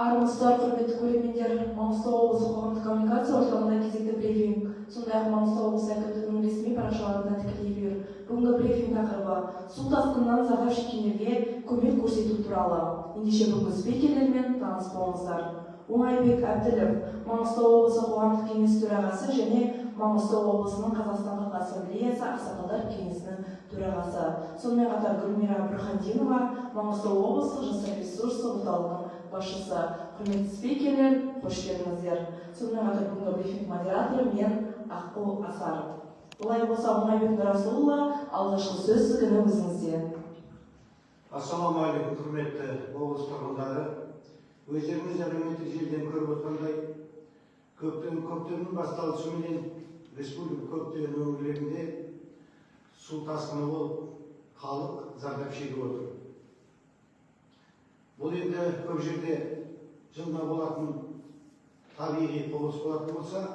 Армысыздар, құрметті көрермендер. Маңғыстау облысы қоғамдық коммуникация орталығында кезекті брифинг. Сондай-ақ Маңғыстау облысы әкімдігінің ресми парақшаларында тікелей эфир. Бүгінгі брифинг тақырыбы су тасқынынан зардап шеккендерге көмек көрсету туралы. Ендеше бүгінгі спикерлермен таныс болыңыздар. Оңайбек Әбділов, Маңғыстау облысы қоғамдық кеңес төрағасы және Маңғыстау облысының Қазақстандық ассамблеясы ақсақалдар кеңесінің төрағасы. Сонымен қатар Гүлмира Бұрхандинова, Маңғыстау облыстық жастар ресурсы орталығының басшысы. Құрметті спикерлер, қош келдіңіздер. Сонымен қатар бүгінгі брифинг модераторы мен Аққу Асар. Олай болса, Оңайбек Нұрасылұлы, алғашқы сөз сіздің өзіңізде. Ассалаумағалейкум, құрметті облыс тұрғындары. Өздеріңіз әлеуметтік желіден көріп отқандай, көктемнің басталысымен республика көптеген өңірлерінде су тасқыны болып, халық зардап шегіп отыр. Бұл енді көп жерде жылына болатын табиғи құбылыс болатын болса,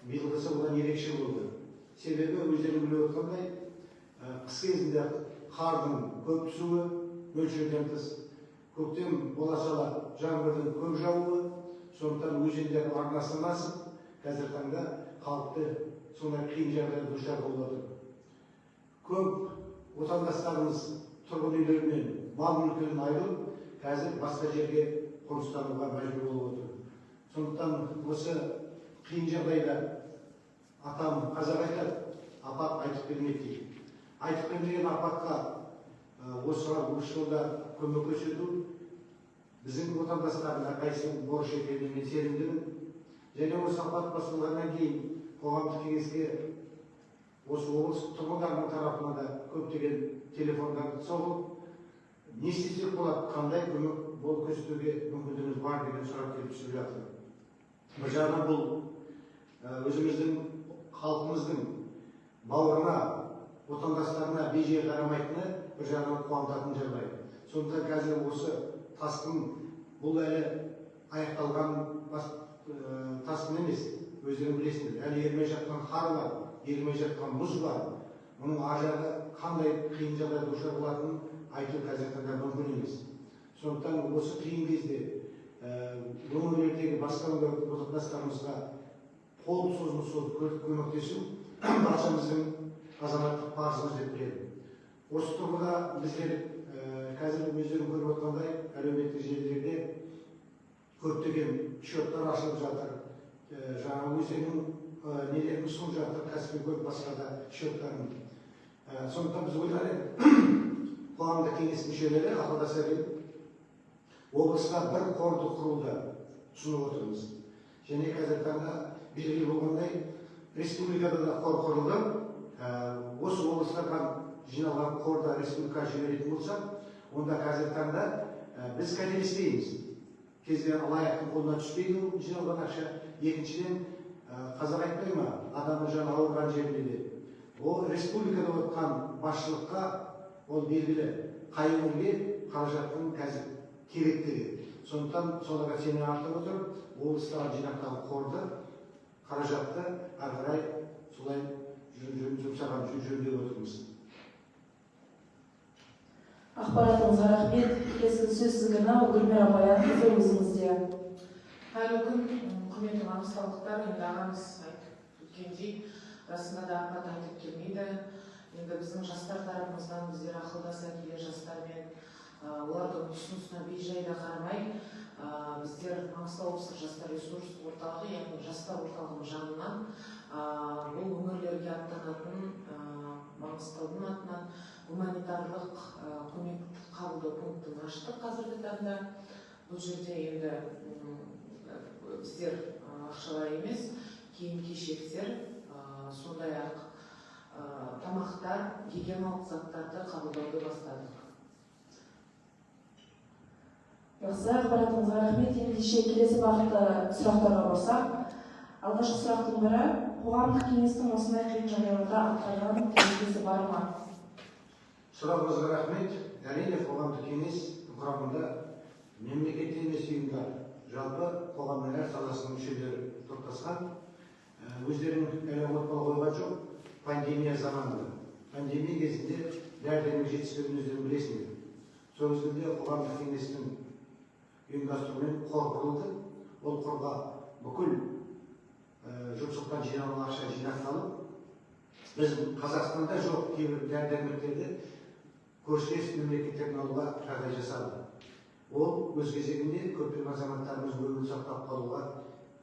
биылғысы бұдан ерекше болды. Себебі өздерің біліп отқандай, қыс кезінде қардың көп түсуі, мөлшерден тыс, көктем бола сала жаңбырдың көп жауы, сондықтан өзендер арнасынан асып, қазір таңда халықты сондай қиын жағдайға душар болып отыр. Көп отандастарымыз тұрғын үйлерінен, мал мүлкінен айырылып, қазір басқа жерге қоныстануға мәжбүр болып отыр. Сондықтан осы қиын жағдайда атам қазақ айтады, апат айтып бермейді дейді. Айтып бермеген апатқа осыған жылда көмек көрсету біздің отандастардың әрқайсының борышы екеніне мен сенімдімін. Және осы апат басталғаннан кейін қоғамдық кеңеске осы облыс тұрғындарының тарапынан да көптеген телефондар соғылып, не істесек болады, қандай көмек бол көрсетуге мүмкіндігіміз бар деген сұрақ келіп түсіп жатыр. Бір жағынан бұл өзіміздің халқымыздың бауырына, отандастарына бейжай қарамайтыны бір жағынан қуантатын жағдай. Сондықтан қазір осы тасқын бұл әлі аяқталған тасқын емес, өздерің білесіңдер. Әлі ерімей жатқан қар бар, ерімей жатқан мұз бар. Мұның ажары қандай қиын жағдайда душар болатынын айту қазір таңда мүмкін емес. Сондықтан осы қиын кезде өңірлердегі басқа отандастарымызға қол созып көмектесу баршамыздың азаматтық парызымыз деп білемін. Осы тұрғыда біздер қазір өздерің көріп отқандай әлеуметтік желілерде көптеген счеттар ашылып жатыр. Жаңағы өздерінің нелерін ұсынып жатыр, кәсіпкерлік басқа да счеттарын. Сондықтан біз ойлар едік, қоғамдық кеңес мүшелері ақылдаса келіп, облысқа бір қорды құруды ұсынып отырмыз. Және қазір таңда белгілі болғандай республикада да қор құрылды. Осы облыстардан жиналған қорда республика жіберетін болса, онда қазір таңда біз қателеспейміз. Кезден алаяқтың қолына түспейді жиналған ақша. Екіншіден, қазақ айтпай ма, адамның жаны ауырған жерінде де. Ол республикада отқан басшылыққа ол белгілі қай өңірге қаражаттың қазір керектігі. Сондықтан соларға сенім артып отырып, облыстағы жинақталған қорды, қаражатты ары қарай солай жұмсаған жөндеп отырмыз. Ақпаратыңызға рахмет. Келесі сөз сізге Гүлмира Баянқызы, өзіңізде. Қайырлы күн, құрметті маңғыстаулықтар. Енді ағамыз айтып өткендей, расында да апат айтып келмейді. Енді біздің жастар тарапымыздан біздер ақылдаса келе жастармен олардың ұсынысына бейжайда қарамай, біздер Маңғыстау облыстық жастар ресурс орталығы, яғни жастар орталығының жанынан бұл өңірлерге аттанатын Маңғыстаудың атынан гуманитарлық көмек қабылдау пунктін аштық қазіргі таңда. Бұл жерде енді біздер ақшалай емес, киім-кешектер, сондай-ақ тамақтар, гигиеналық заттарды қабылдауды бастадық. Жақсы, ақпаратыңызға рахмет. Ендеше келесі бағытта сұрақтарға барсақ, алғашқы сұрақтың бірі, қоғамдық кеңестің осындай қиын жағдайларда атқарған тәжірибесі бар ма? Сұрағыңызға рахмет. Әрине қоғамдық кеңес құрамында мемлекеттік емес ұйымдар, жалпы қоғамның әр саласының мүшелері топтасқан. Өздерінің әлі ұмытпай қойған жоқ, пандемия заманында. Пандемия кезінде дәрі-дәрмек жетіспеуін өздерің білесіңдер. Сол кезінде қоғамдық кеңестің ұйымдастырумен қор құрылды. Ол қорға бүкіл жұртшылықтан жиналған ақша жинақталып, біз Қазақстанда жоқ кейбір дәрі-дәрмектерді көршілес мемлекеттерден алуға жағдай жасады. Ол өз кезегінде көптеген азаматтарымыз өмірін сақтап қалуға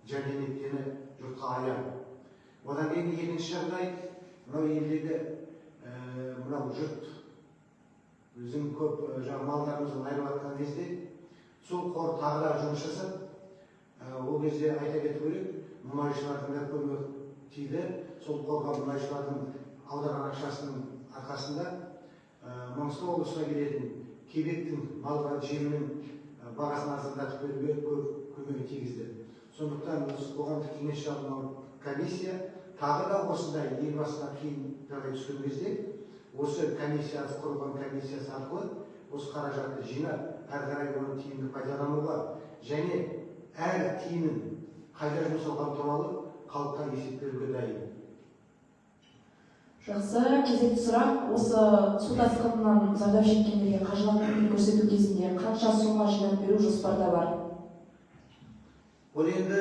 жәрдем жұртқа аян. Одан кейін екінші жағдай, мынау елдегі мынау жұрт біздің көп малдарымызды айырып жатқан кезде сол қор тағы да жұмыс жасап, ол кезде айта кету керек, мұнайшылардың да көмегі тиді. Сол қорға мұнайшылардың аударған ақшасының арқасында Маңғыстау облысына келетін кебектің малға жемінің бағасын арзандатып беруге көп көмегі тигізді. Сондықтан қоғамдық кеңес жанынан комиссия тағы да осындай елбасына қиын жағдай түскен кезде осы комиссиясы құрылған комиссиясы арқылы осы қаражатты жинап, әрі қарай оны тиімді пайдалануға және әр тиынын қайда жұмсалған туралы халыққа есеп беруге дайын. Жақсы, кезекті сұрақ, осы су тасқынынан зардап шеккендерге қаржылай көмек көрсету кезінде қанша сомма жинап беру жоспарда бар? Ол енді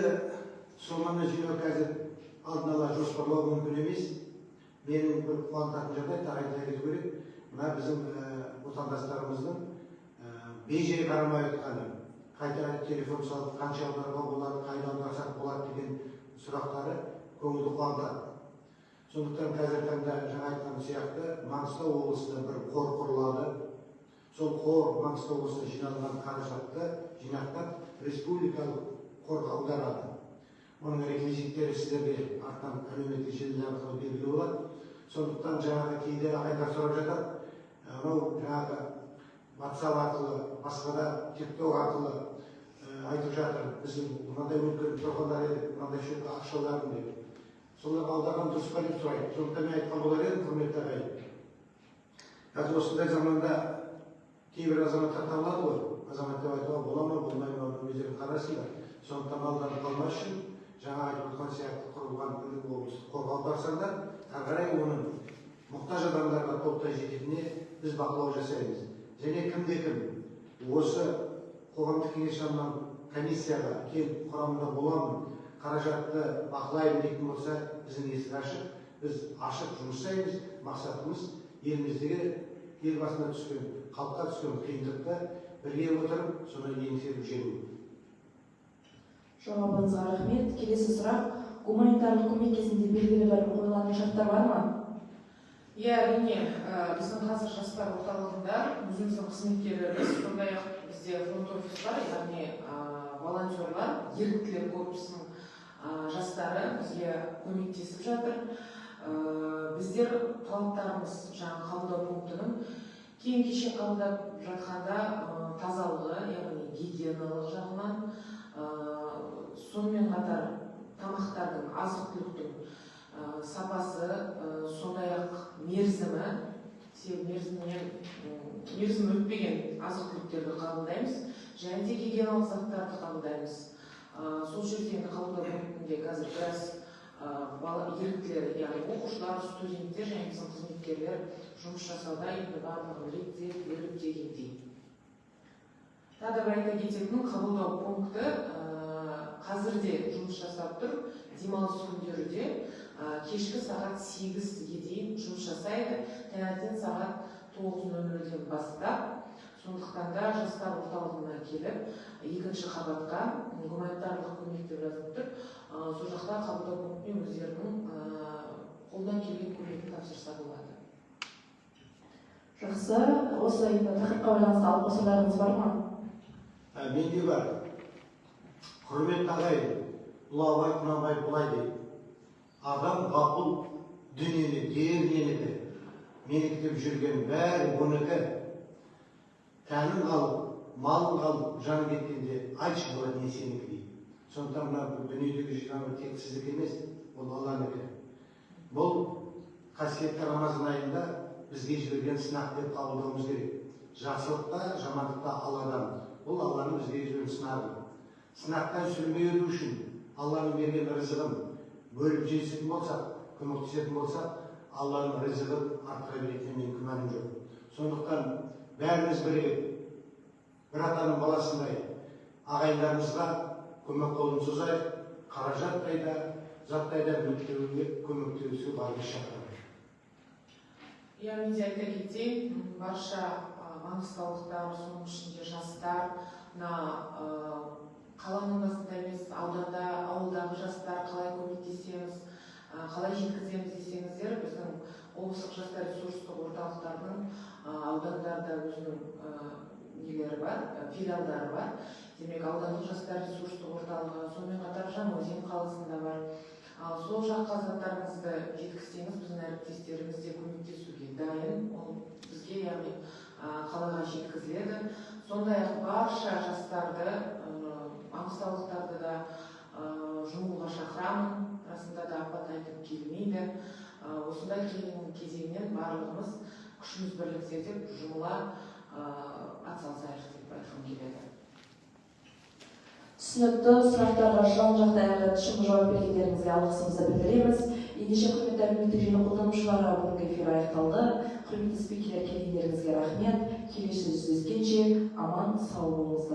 соманы жинау қазір алдын ала жоспарлау мүмкін емес. Менің бір қуантатын жағдай айта кету керек. Мына біздің отандастарымыздың бей-жай қарамай отқаны, қайта телефон салып, қанша аударуға болады, қайда аударсақ болады деген сұрақтары көңілді қуантады. Сондықтан қазір таңда жаңа айтқан сияқты Маңғыстау облысында бір қор құрылады. Сол қор Маңғыстау облысында жиналған қаражатты жинақтап республикалық қорға аударады. Оның реквизиттері сіздерге артынан әлеуметтік желілер арқылы белгілі болады. Сондықтан жаңағы кейде ағайындар сұрап жатады, мынау жаңағы WhatsApp арқылы, басқа да TikTok арқылы айтып жатыр, біз мынандай өлкенің тұрғындар едік, мынандай шөпке ақша аудардым деп. Соларға аударған дұрыс па деп сұрайды. Сондықтан мен айтқан болар едім, құрметті ағайын. Қазір осындай заманда кейбір азаматтар табылады ғой. Азамат деп айтуға бола ма, болмай ма, өздерің қарасыңдар. Сондықтан алданып қалмас үшін жаңа айтып отқан сияқты құрылған облыстық қорға аударсаңдар, әрі қарай оның мұқтаж адамдарға толықтай жететініне біз бақылау жасаймыз. Және кім осы қоғамдық кеңес жанынан комиссияға келіп құрамында боламын, қаражатты бақылаймын дейтін болса, біздің есік ашық, біз ашық жұмыс жасаймыз. Мақсатымыз еліміздегі елбасына түскен, халыққа түскен қиындықты бірге отырып, соны еңсеріп жеңу. Жауабыңызға рахмет. Келесі сұрақ, гуманитарлық көмек кезінде белгілі бір қойылатын шарттар бар ма? Иә, әрине, біздің қазір жастар орталығында өзіміздің қызметкерлеріміз, сондай-ақ бізде фронт офис бар, яғни волонтерлар, еріктілер корпусының жастары бізге көмектесіп жатыр. Біздер талаптарымыз жаңа қабылдау пунктінің киім-кешек қабылдап жатқанда тазалығы, яғни гигиеналық жағынан, сонымен қатар тамақтардың, азық-түліктің сапасы, сондай-ақ мерзімі, мерзімі өтпеген азық-түліктерді қабылдаймыз, және де гигиеналық заттарды қабылдаймыз. Сол жерде қабылдау пунктінде қазір біраз еріктілер, яғни оқушылар, студенттер және біздің қызметкерлер жұмыс жасауда, енді барлығын реттеп, беріп дегендей. Тағы бір айта кететінім, қабылдау пункті қазірде жұмыс жасап тұр, демалыс күндері кешкі сағат 8-ге дейін жұмыс жасайды, таңертең сағат 9:00-ден бастап. Сондықтан да жастар орталығына келіп, екінші қабатқа гуманитарлық көмек деп жазып тұр. Сол жақта қабылдау пунктіне өздерінің қолдан келген көмегін тапсырса болады. Жақсы, осы тақырыпқа байланысты алып қосарларыңыз бар ма? Менде бар. Құрметті ағайын, Ұлы Құнанбай былай дейді: адам ғапыл дүниені, менікі, менікі жүрген бәрі оныкі. Тәнін қалып, малын қалып, жан кеткенде айтшы болады не сенікі дейді. Сондықтан мына дүниедегі жинағы тек сіздікі емес, ол Алланікі. Бұл қасиетті Рамазан айында бізге жіберген сынақ деп қабылдауымыз керек. Жақсылықта, жамандықта Алладан. Бұл Алланың бізге жіберген сынағы. Сынақтан сүрінбей өту үшін Алланың берген рызығын бөліп жесетін болсақ, көмектесетін болсақ, Алланың рызығын арттыра беретініне мен күмәнім жоқ. Сондықтан бәріміз бірігіп, бір атаның баласындай ағайындарымызға көмек қолын созайық, қаражаттай да, заттай да көмектесуге барынша шақырамын. Мен де айта кетейін, барша маңғыстаулықтар, соның ішінде жастар, қаланың басында емес, ауданда, ауылдағы жастар қалай көмектесеміз, қалай жеткіземіз десеңіздер, біздің облыстық жастар ресурстық орталықтарының аудандарда өзінің нелері бар, филиалдары бар. Демек, аудандық жастар ресурстық орталығы, сонымен қатар Жаңаөзен қаласында бар. Сол жаққа заттарыңызды жеткізсеңіз, біздің әріптестеріміз де көмектесуге дайын. Ол бізге, яғни қалаға жеткізіледі. Сондай-ақ барша жастарды, маңғыстаулықтарды да жұмылға шақырамын. Расында да апат айтып келмейді. Осындай қиын кезеңнен барлығымыз күшіміз бірлікте деп жұмыла атсалысайық деп айтқым келеді. Түсінікті, сұрақтарға жан-жақты әрі тұшымды жауап бергендеріңізге алғысымызды білдіреміз. Ендеше құрметті әлеуметтік желі қолданушылары, бүгінгі эфир аяқталды. Құрметті спикерлер, келгендеріңізге рахмет. Келесі жүздескенше аман сау болыңыздар.